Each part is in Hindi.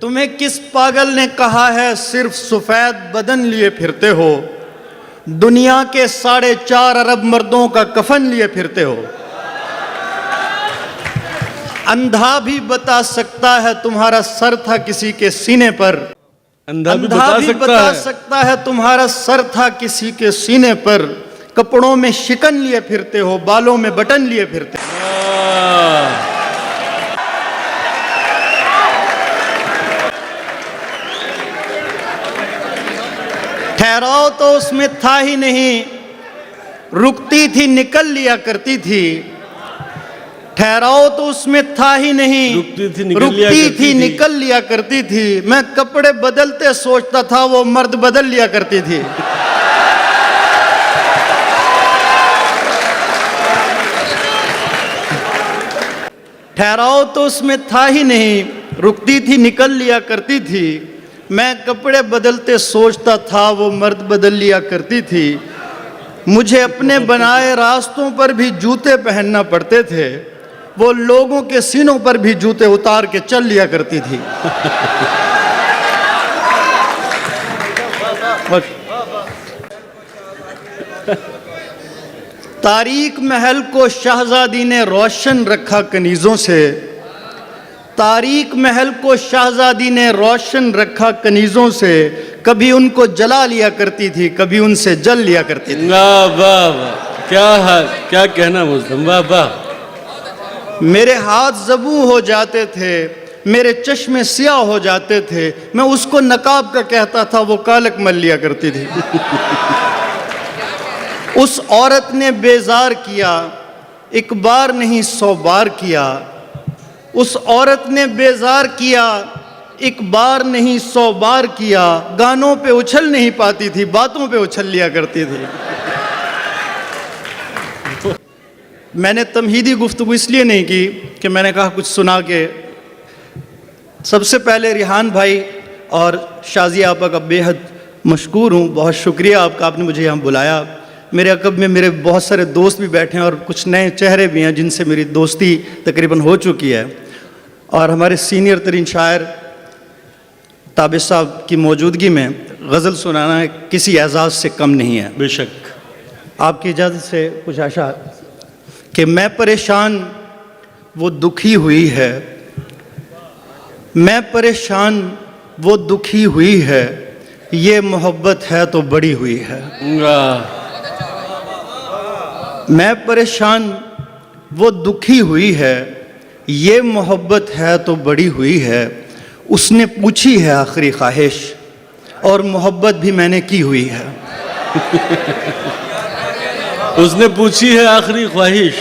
तुम्हें किस पागल ने कहा है सिर्फ सफेद बदन लिए फिरते हो, दुनिया के 4.5 अरब मर्दों का कफन लिए फिरते हो। अंधा भी बता सकता है तुम्हारा सर था किसी के सीने पर, अंधा भी बता सकता है तुम्हारा सर था किसी के सीने पर। कपड़ों में शिकन लिए फिरते हो, बालों में बटन लिए फिरते हो। ठहराव तो उसमें था ही नहीं, रुकती थी निकल लिया करती थी। ठहराव तो उसमें था ही नहीं, रुकती थी निकल लिया करती थी। मैं कपड़े बदलते सोचता था, वो मर्द बदल लिया करती थी। ठहराव तो उसमें था ही नहीं, रुकती थी निकल लिया करती थी। मैं कपड़े बदलते सोचता था, वो मर्द बदल लिया करती थी। मुझे अपने बनाए रास्तों पर भी जूते पहनना पड़ते थे, वो लोगों के सीनों पर भी जूते उतार के चल लिया करती थी। तारीक महल को शहजादी ने रोशन रखा कनीजों से, तारीक महल को शहजादी ने रोशन रखा कनीजों से। कभी उनको जला लिया करती थी, कभी उनसे जल लिया करती थी। वाह वाह वाह, क्या कहना मुल्ज़म, वाह वाह। मेरे हाथ ज़बू हो जाते थे, मेरे चश्मे सियाह हो जाते थे। मैं उसको नकाब का कहता था, वो कालक मल लिया करती थी। उस औरत ने बेजार किया, एक बार नहीं 100 बार किया। उस औरत ने बेजार किया, एक बार नहीं 100 बार किया। गानों पे उछल नहीं पाती थी, बातों पे उछल लिया करती थी। मैंने तमहीदी गुफ्तगू इसलिए नहीं की कि मैंने कहा कुछ सुना के। सबसे पहले रिहान भाई और शाजिया आपा का बेहद मशकूर हूँ, बहुत शुक्रिया आपका, आपने मुझे यहाँ बुलाया। मेरे अकब में मेरे बहुत सारे दोस्त भी बैठे हैं और कुछ नए चेहरे भी हैं जिनसे मेरी दोस्ती तकरीबन हो चुकी है। और हमारे सीनियर तरीन शायर ताबिश साहब की मौजूदगी में गज़ल सुनाना किसी एजाज़ से कम नहीं है। बेशक। आपकी इजाज़त से कुछ आशा कि मैं परेशान वो दुखी हुई है, मैं परेशान वो दुखी हुई है, ये मोहब्बत है तो बड़ी हुई है। मैं परेशान वो दुखी हुई है, ये मोहब्बत है तो बड़ी हुई है। उसने पूछी है आखिरी ख्वाहिश, और मोहब्बत भी मैंने की हुई है। उसने पूछी है आखिरी ख्वाहिश,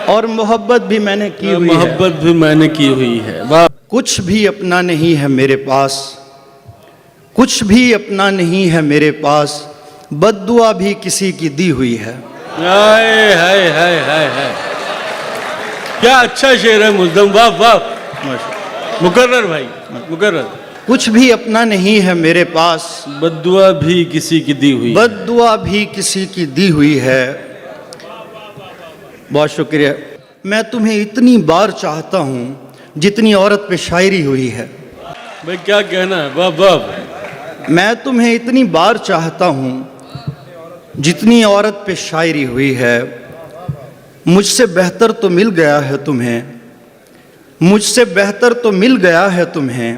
और मोहब्बत भी मैंने की हुई है। मोहब्बत भी मैंने की हुई है। वाह। कुछ भी अपना नहीं है मेरे पास, कुछ भी अपना नहीं है मेरे पास, बद्दुआ भी किसी की दी हुई है। हाय हाय हाय हाय हाय, क्या अच्छा शेर है मुल्ज़म, वाह वाह। मुकर्रर भाई, मुकर्रर। कुछ भी अपना नहीं है मेरे पास, बद्दुआ भी किसी की दी हुई, बद्दुआ भी किसी की दी हुई है। बहुत शुक्रिया। मैं तुम्हें इतनी बार चाहता हूँ जितनी औरत पे शायरी हुई है। भाई क्या कहना है, वाह वाह। मैं तुम्हें इतनी बार चाहता हूँ जितनी औरत पे शायरी हुई है। मुझसे बेहतर तो मिल गया है तुम्हें, मुझसे बेहतर तो मिल गया है तुम्हें,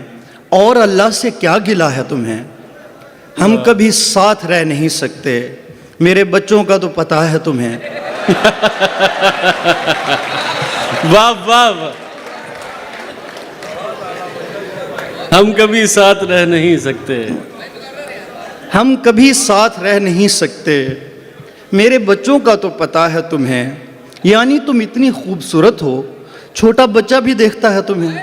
और अल्लाह से क्या गिला है तुम्हें। हम कभी साथ रह नहीं सकते, मेरे बच्चों का तो पता है तुम्हें। वाह वाह वाह। हम कभी साथ रह नहीं सकते, हम कभी साथ रह नहीं सकते, मेरे बच्चों का तो पता है तुम्हें। यानी तुम इतनी खूबसूरत हो, छोटा बच्चा भी देखता है तुम्हें।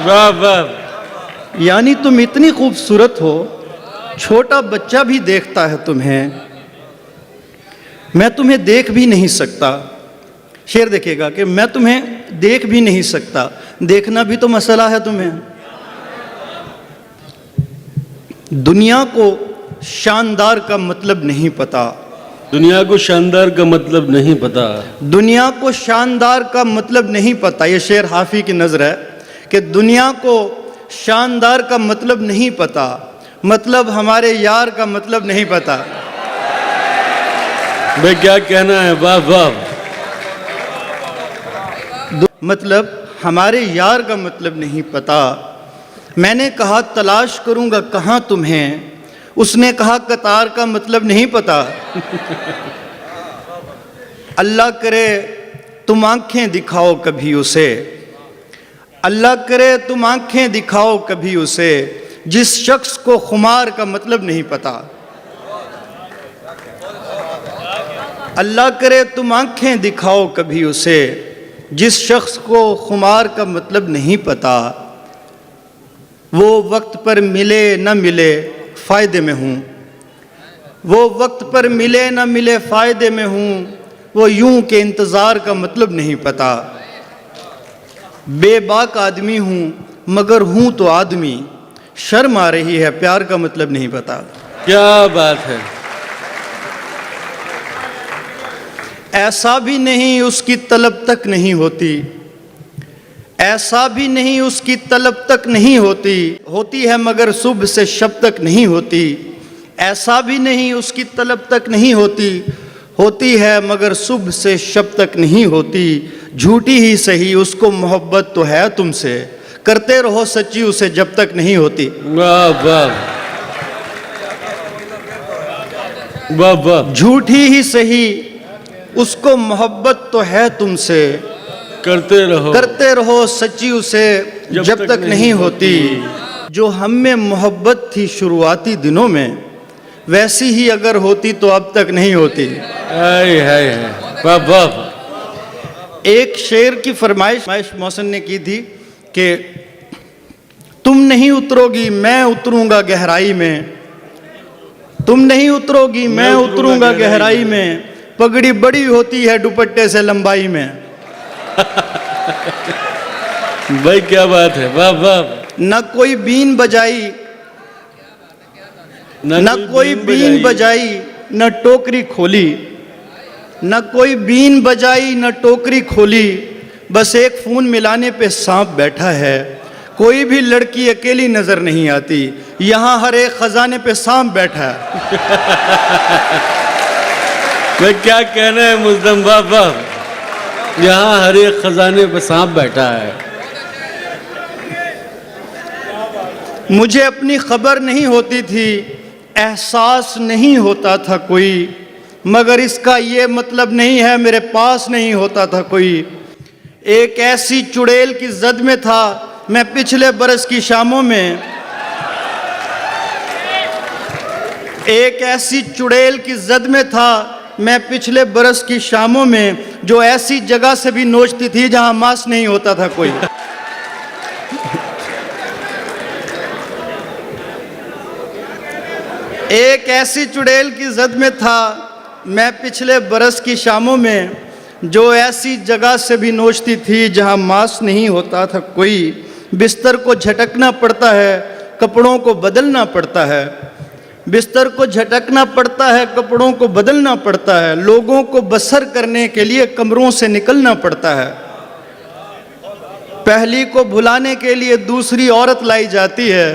वाह वाह। यानी तुम इतनी खूबसूरत हो, छोटा बच्चा भी देखता है तुम्हें। मैं तुम्हें देख भी नहीं सकता, शेर देखिएगा कि मैं तुम्हें देख भी नहीं सकता, देखना भी तो मसला है तुम्हें। दुनिया को शानदार का मतलब नहीं पता, दुनिया को शानदार का मतलब नहीं पता, दुनिया को शानदार का मतलब नहीं पता। ये शेर हाफी की नज़र है कि दुनिया को शानदार का मतलब नहीं पता, मतलब हमारे यार का मतलब नहीं पता। भाई क्या कहना है, वाह वाह। मतलब हमारे यार का मतलब नहीं पता। मैंने कहा तलाश करूंगा कहाँ तुम्हें, उसने कहा कतार का मतलब नहीं पता। अल्लाह करे तुम आंखें दिखाओ कभी उसे, अल्लाह करे तुम आंखें दिखाओ कभी उसे, जिस शख्स को खुमार का मतलब नहीं पता। अल्लाह करे तुम आंखें दिखाओ कभी उसे, जिस शख्स को खुमार का मतलब नहीं पता। वो वक्त पर मिले न मिले फ़ायदे में हूँ, वो वक्त पर मिले न मिले फ़ायदे में हूँ, वो यूं के इंतज़ार का मतलब नहीं पता। बेबाक आदमी हूँ मगर हूँ तो आदमी, शर्म आ रही है प्यार का मतलब नहीं पता। क्या बात है। ऐसा भी नहीं उसकी तलब तक नहीं होती, ऐसा भी नहीं उसकी तलब तक नहीं होती, होती है मगर सुबह से शब तक नहीं होती। ऐसा भी नहीं उसकी तलब तक नहीं होती, होती है मगर सुबह से शब तक नहीं होती। झूठी ही सही उसको मोहब्बत तो है तुमसे, करते रहो सच्ची उसे जब तक नहीं होती। वाह वाह वाह वाह। झूठी ही सही उसको मोहब्बत तो है तुमसे, करते रहो सच्ची उसे जब तक नहीं होती। जो हम में मोहब्बत थी शुरुआती दिनों में, वैसी ही अगर होती तो अब तक नहीं होती। है वाह वाह। एक शेर की फरमाइश मौसन ने की थी कि तुम नहीं उतरोगी मैं उतरूंगा गहराई में, तुम नहीं उतरोगी मैं उतरूंगा गहराई में, पगड़ी बड़ी होती है दुपट्टे से लंबाई में। भाई क्या बात है, वाह वाह। न कोई बीन बजाई, न कोई बीन बजाई न टोकरी खोली, न कोई बीन बजाई न टोकरी खोली, बस एक फोन मिलाने पे सांप बैठा है। कोई भी लड़की अकेली नजर नहीं आती, यहाँ हर एक खजाने पे सांप बैठा है। भाई क्या कहना है मुज़्ज़म, वाह वाह। यहाँ हर एक खजाने पे सांप बैठा है। मुझे अपनी खबर नहीं होती थी, एहसास नहीं होता था कोई, मगर इसका ये मतलब नहीं है मेरे पास नहीं होता था कोई। एक ऐसी चुड़ैल की जद में था मैं पिछले बरस की शामों में, एक ऐसी चुड़ैल की जद में था मैं पिछले बरस की शामों में, जो ऐसी जगह से भी नोचती थी जहां मांस नहीं होता था कोई। एक ऐसी चुड़ैल की जद में था मैं पिछले बरस की शामों में, जो ऐसी जगह से भी नोचती थी जहां मांस नहीं होता था कोई। बिस्तर को झटकना पड़ता है, कपड़ों को बदलना पड़ता है, बिस्तर को झटकना पड़ता है, कपड़ों को बदलना पड़ता है, लोगों को बसर करने के लिए कमरों से निकलना पड़ता है। पहली को भुलाने के लिए दूसरी औरत लाई जाती है,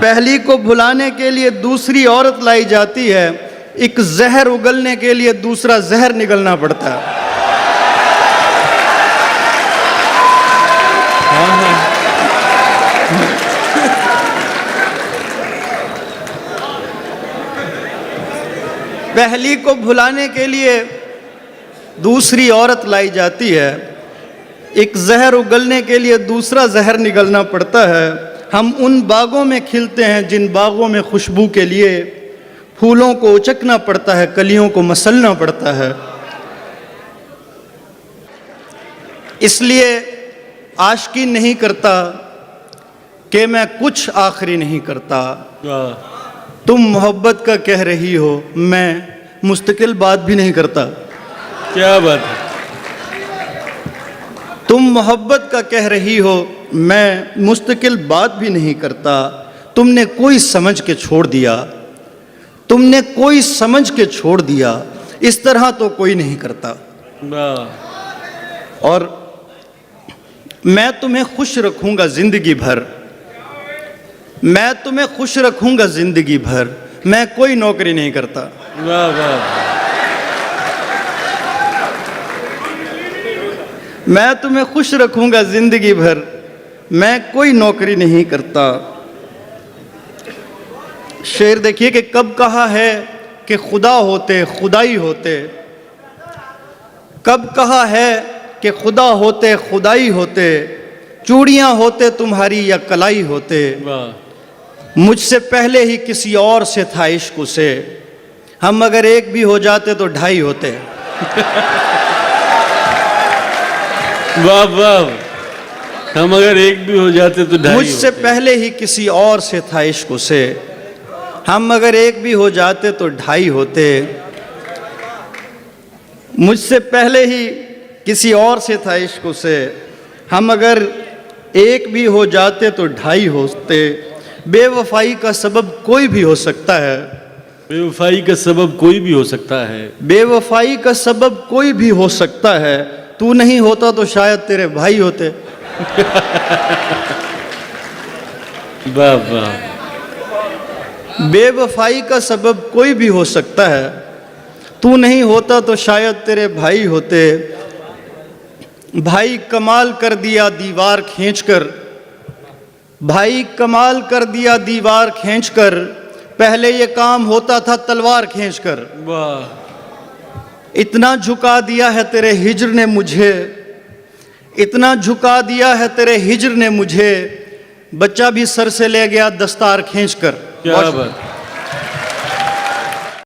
पहली को भुलाने के लिए दूसरी औरत लाई जाती है, एक जहर उगलने के लिए दूसरा जहर निकलना पड़ता है। पहली को भुलाने के लिए दूसरी औरत लाई जाती है, एक जहर उगलने के लिए दूसरा जहर निकलना पड़ता है। हम उन बागों में खिलते हैं जिन बागों में खुशबू के लिए फूलों को उचकना पड़ता है, कलियों को मसलना पड़ता है। इसलिए आशिकी नहीं करता कि मैं कुछ आखिरी नहीं करता। तुम मोहब्बत का कह रही हो, मैं मुस्तकिल बात भी नहीं करता। क्या बात है। तुम मोहब्बत का कह रही हो, मैं मुस्तकिल बात भी नहीं करता। तुमने कोई समझ के छोड़ दिया, तुमने कोई समझ के छोड़ दिया, इस तरह तो कोई नहीं करता। और मैं तुम्हें खुश रखूंगा जिंदगी भर, मैं तुम्हें खुश रखूंगा जिंदगी भर, मैं कोई नौकरी नहीं करता। वाह वाह मैं तुम्हें खुश रखूंगा जिंदगी भर, मैं कोई नौकरी नहीं करता। शेर देखिए कि कब कहा है कि खुदा होते खुदाई होते, कब कहा है कि खुदा होते खुदाई होते, चूड़ियां होते तुम्हारी या कलाई होते, वाह मुझसे पहले ही किसी और से था इश्क उसे, हम अगर एक भी हो जाते तो ढाई होते। वाह वाह, हम अगर एक भी हो जाते तो ढाई मुझसे होते। पहले ही किसी और से था इश्क उसे, हम अगर एक भी हो जाते तो ढाई होते। मुझसे पहले ही किसी और से था इश्क उसे, हम अगर एक भी हो जाते तो ढाई होते। बेवफाई का सबब कोई भी हो सकता है, बेवफाई का सबब कोई भी हो सकता है, बेवफाई का सबब कोई भी हो सकता है, तू नहीं होता तो शायद तेरे भाई होते। वाह वाह, बेवफाई का सबब कोई भी हो सकता है, तू नहीं होता तो शायद तेरे भाई होते। भाई कमाल कर दिया दीवार खींचकर, भाई कमाल कर दिया दीवार खींचकर, पहले ये काम होता था तलवार खींचकर। वाह इतना झुका दिया है तेरे हिज्र ने मुझे, इतना झुका दिया है तेरे हिज्र ने मुझे, बच्चा भी सर से ले गया दस्तार खींचकर। क्या बात।